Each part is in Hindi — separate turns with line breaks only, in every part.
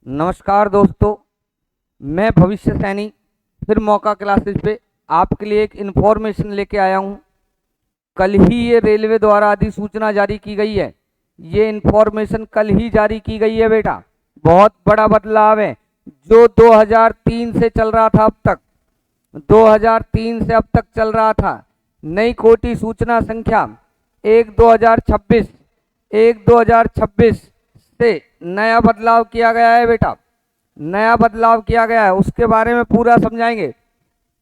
नमस्कार दोस्तों, मैं भविष्य सैनी फिर मौका क्लासेस पे आपके लिए एक इन्फॉर्मेशन लेके आया हूँ। कल ही ये रेलवे द्वारा अधिसूचना जारी की गई है। ये इन्फॉर्मेशन कल ही जारी की गई है बेटा। बहुत बड़ा बदलाव है जो 2003 से चल रहा था अब तक। 2003 से अब तक चल रहा था। नई कोटि सूचना संख्या 1/2026 1/2026 से नया बदलाव किया गया है बेटा। नया बदलाव किया गया है, उसके बारे में पूरा समझाएंगे।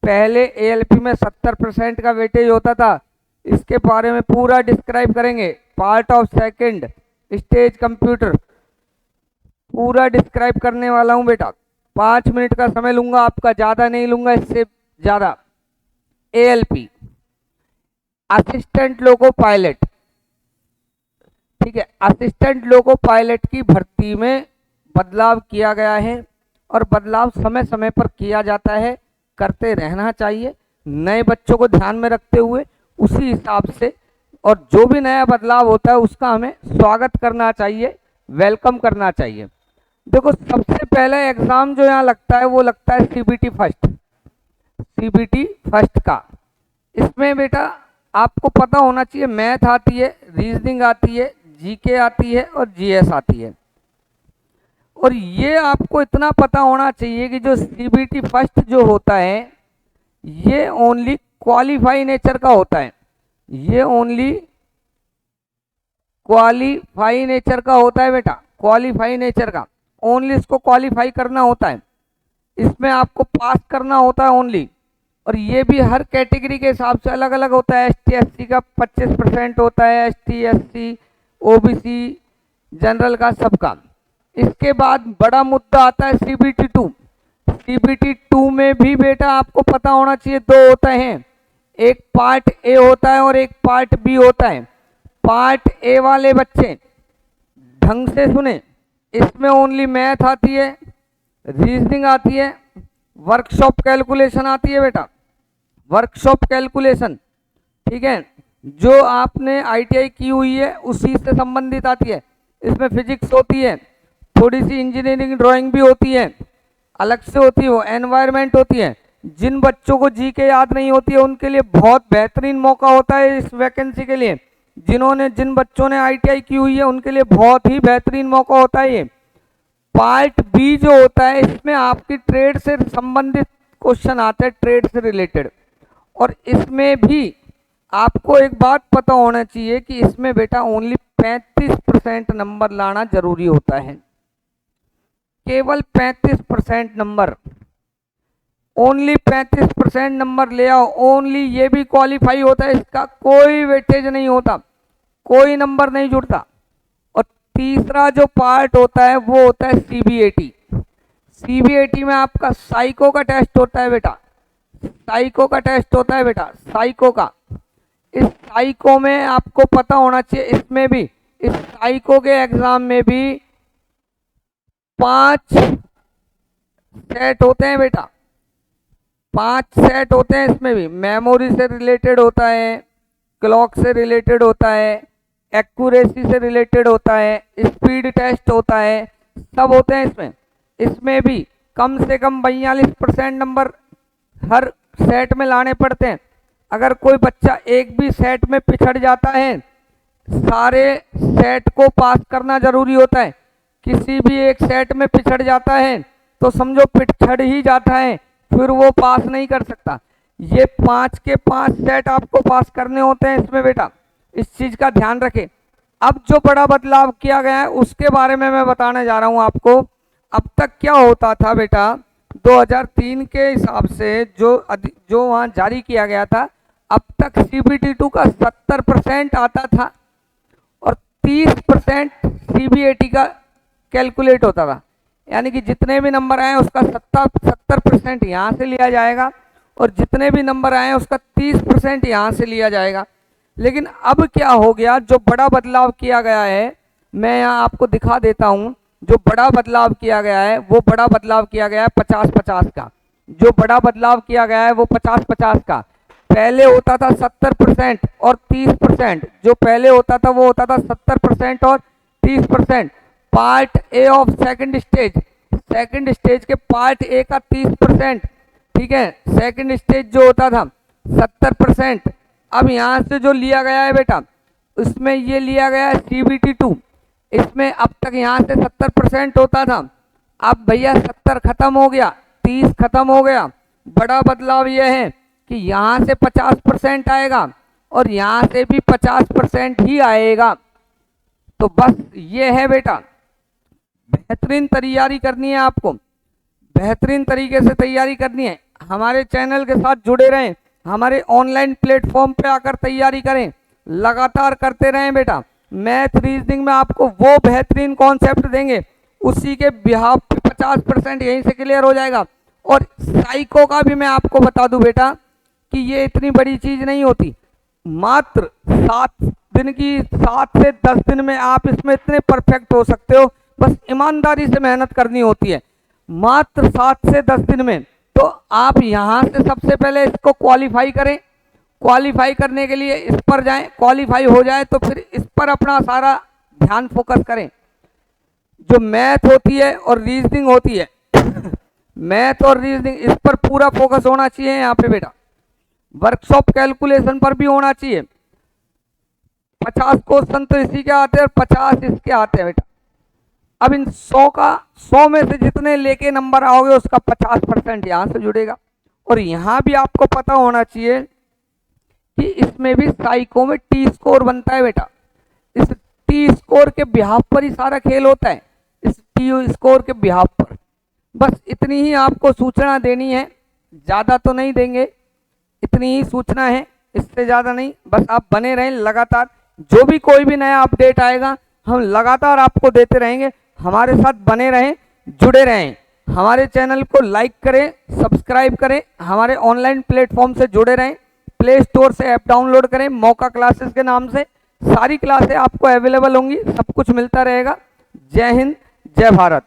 पहले एएलपी में 70% का वेटेज होता था, इसके बारे में पूरा डिस्क्राइब करेंगे। Part of second stage computer पूरा डिस्क्राइब करने वाला हूं बेटा। 5 मिनट का समय लूंगा आपका, ज्यादा नहीं लूंगा, इससे ज्यादा। एएलपी असिस्टेंट लोको पायलट, ठीक है। असिस्टेंट लोको पायलट की भर्ती में बदलाव किया गया है और बदलाव समय समय पर किया जाता है, करते रहना चाहिए नए बच्चों को ध्यान में रखते हुए उसी हिसाब से। और जो भी नया बदलाव होता है उसका हमें स्वागत करना चाहिए, वेलकम करना चाहिए। देखो, सबसे पहले एग्जाम जो यहाँ लगता है वो लगता है सीबीटी फर्स्ट। सीबीटी फर्स्ट का इसमें बेटा आपको पता होना चाहिए, मैथ आती है, रीजनिंग आती है, जीके आती है और जीएस आती है। और ये आपको इतना पता होना चाहिए कि जो सीबीटी फर्स्ट जो होता है ये ओनली क्वालिफाई नेचर का होता है। ये ओनली क्वालिफाई नेचर का होता है बेटा, क्वालिफाई नेचर का। ओनली इसको क्वालिफाई करना होता है, इसमें आपको पास करना होता है ओनली। और ये भी हर कैटेगरी के हिसाब से अलग अलग होता है। एसटी एससी का 25% होता है, एसटी एससी ओबीसी जनरल का सबका। इसके बाद बड़ा मुद्दा आता है सीबीटी 2। सीबीटी 2 में भी बेटा आपको पता होना चाहिए, दो होते हैं, एक पार्ट ए होता है और एक पार्ट बी होता है। पार्ट ए वाले बच्चे ढंग से सुने, इसमें ओनली मैथ आती है, रीजनिंग आती है, वर्कशॉप कैलकुलेशन आती है बेटा, वर्कशॉप कैलकुलेशन, ठीक है। जो आपने आईटीआई की हुई है उसी से संबंधित आती है। इसमें फिजिक्स होती है, थोड़ी सी इंजीनियरिंग ड्राइंग भी होती है, अलग से होती है, वो एनवायरनमेंट होती है। जिन बच्चों को जीके याद नहीं होती है उनके लिए बहुत बेहतरीन मौका होता है इस वैकेंसी के लिए। जिन बच्चों ने आईटीआई की हुई है उनके लिए बहुत ही बेहतरीन मौका होता है ये। पार्ट बी जो होता है इसमें आपकी ट्रेड से संबंधित क्वेश्चन आते हैं, ट्रेड से रिलेटेड। और इसमें भी आपको एक बात पता होना चाहिए कि इसमें बेटा ओनली 35% नंबर लाना जरूरी होता है, केवल 35% नंबर, ओनली 35% नंबर ले आओ। ओनली ये भी क्वालिफाई होता है, इसका कोई वेटेज नहीं होता, कोई नंबर नहीं जुड़ता। और तीसरा जो पार्ट होता है वो होता है सीबीएटी। सीबीएटी में आपका साइको का टेस्ट होता है बेटा, साइको का टेस्ट होता है बेटा, साइको का। इस साइको में आपको पता होना चाहिए, इसमें भी, इस साइको के एग्जाम में भी 5 सेट होते हैं बेटा, 5 सेट होते हैं। इसमें भी मेमोरी से रिलेटेड होता है, क्लॉक से रिलेटेड होता है, एक्यूरेसी से रिलेटेड होता है, स्पीड टेस्ट होता है, सब होते हैं इसमें। इसमें भी कम से कम 42% नंबर हर सेट में लाने पड़ते हैं। अगर कोई बच्चा एक भी सेट में पिछड़ जाता है, सारे सेट को पास करना जरूरी होता है। किसी भी एक सेट में पिछड़ जाता है तो समझो पिछड़ ही जाता है, फिर वो पास नहीं कर सकता। ये 5 के 5 सेट आपको पास करने होते हैं इसमें बेटा, इस चीज का ध्यान रखें। अब जो बड़ा बदलाव किया गया है उसके बारे में मैं बताने जा रहा हूं आपको। अब तक क्या होता था बेटा, 2003 के हिसाब से जो वहां जारी किया गया था, अब तक सीबीटी 2 का 70% आता था और 30% सीबीएटी का कैलकुलेट होता था। यानी कि जितने भी नंबर आए उसका 70% यहाँ से लिया जाएगा और जितने भी नंबर आए उसका 30% यहाँ से लिया जाएगा। लेकिन अब क्या हो गया, जो बड़ा बदलाव किया गया है, मैं यहाँ आपको दिखा देता हूँ। जो बड़ा बदलाव किया गया है वो बड़ा बदलाव किया गया है 50-50 का। जो बड़ा बदलाव किया गया है वो 50-50 का। पहले होता था 70% और 30%। जो पहले होता था वो होता था 70% और 30%। Part A of second stage, second stage के पार्ट ए का 30%, ठीक है। सेकंड स्टेज जो होता था 70%। अब यहाँ से जो लिया गया है बेटा, उसमें ये लिया गया है CBT2। इसमें अब तक यहाँ से 70% होता था, अब भैया 70 खत्म हो गया, 30 खत्म हो गया। बड़ा बदलाव यह है कि यहाँ से 50% आएगा और यहाँ से भी 50% ही आएगा। तो बस ये है बेटा, बेहतरीन तैयारी करनी है आपको, बेहतरीन तरीके से तैयारी करनी है। हमारे चैनल के साथ जुड़े रहें, हमारे ऑनलाइन प्लेटफॉर्म पे आकर तैयारी करें, लगातार करते रहें बेटा। मैथ रीजनिंग में आपको वो बेहतरीन कॉन्सेप्ट देंगे, उसी के बिहाफ पे 50% यहीं से क्लियर हो जाएगा। और साइको का भी मैं आपको बता दूं बेटा कि ये इतनी बड़ी चीज नहीं होती, मात्र 7 दिन की 7 से 10 दिन में आप इसमें इतने परफेक्ट हो सकते हो। बस ईमानदारी से मेहनत करनी होती है, मात्र 7 से 10 दिन में। तो आप यहाँ से सबसे पहले इसको क्वालिफाई करें, क्वालिफाई करने के लिए इस पर जाएं, क्वालिफाई हो जाए तो फिर इस पर अपना सारा ध्यान फोकस करें। जो मैथ होती है और रीजनिंग होती है मैथ और रीजनिंग, इस पर पूरा फोकस होना चाहिए यहाँ पे बेटा। वर्कशॉप कैलकुलेशन पर भी होना चाहिए। 50 क्वेश्चन तो इसी के आते हैं और 50 इसके आते हैं बेटा। अब इन 100 में से जितने लेके नंबर आओगे उसका 50% यहाँ से जुड़ेगा। और यहाँ भी आपको पता होना चाहिए कि इसमें भी साइको में टी स्कोर बनता है बेटा। इस टी स्कोर के बिहाफ पर ही सारा खेल होता है, इस टी स्कोर के बिहाफ पर। बस इतनी ही आपको सूचना देनी है, ज़्यादा तो नहीं देंगे, इतनी ही सूचना है, इससे ज़्यादा नहीं। बस आप बने रहें लगातार, जो भी कोई भी नया अपडेट आएगा हम लगातार आपको देते रहेंगे। हमारे साथ बने रहें, जुड़े रहें। हमारे चैनल को लाइक करें, सब्सक्राइब करें, हमारे ऑनलाइन प्लेटफॉर्म से जुड़े रहें। प्ले स्टोर से ऐप डाउनलोड करें, मौका क्लासेस के नाम से सारी क्लासें आपको अवेलेबल होंगी, सब कुछ मिलता रहेगा। जय हिंद, जय भारत।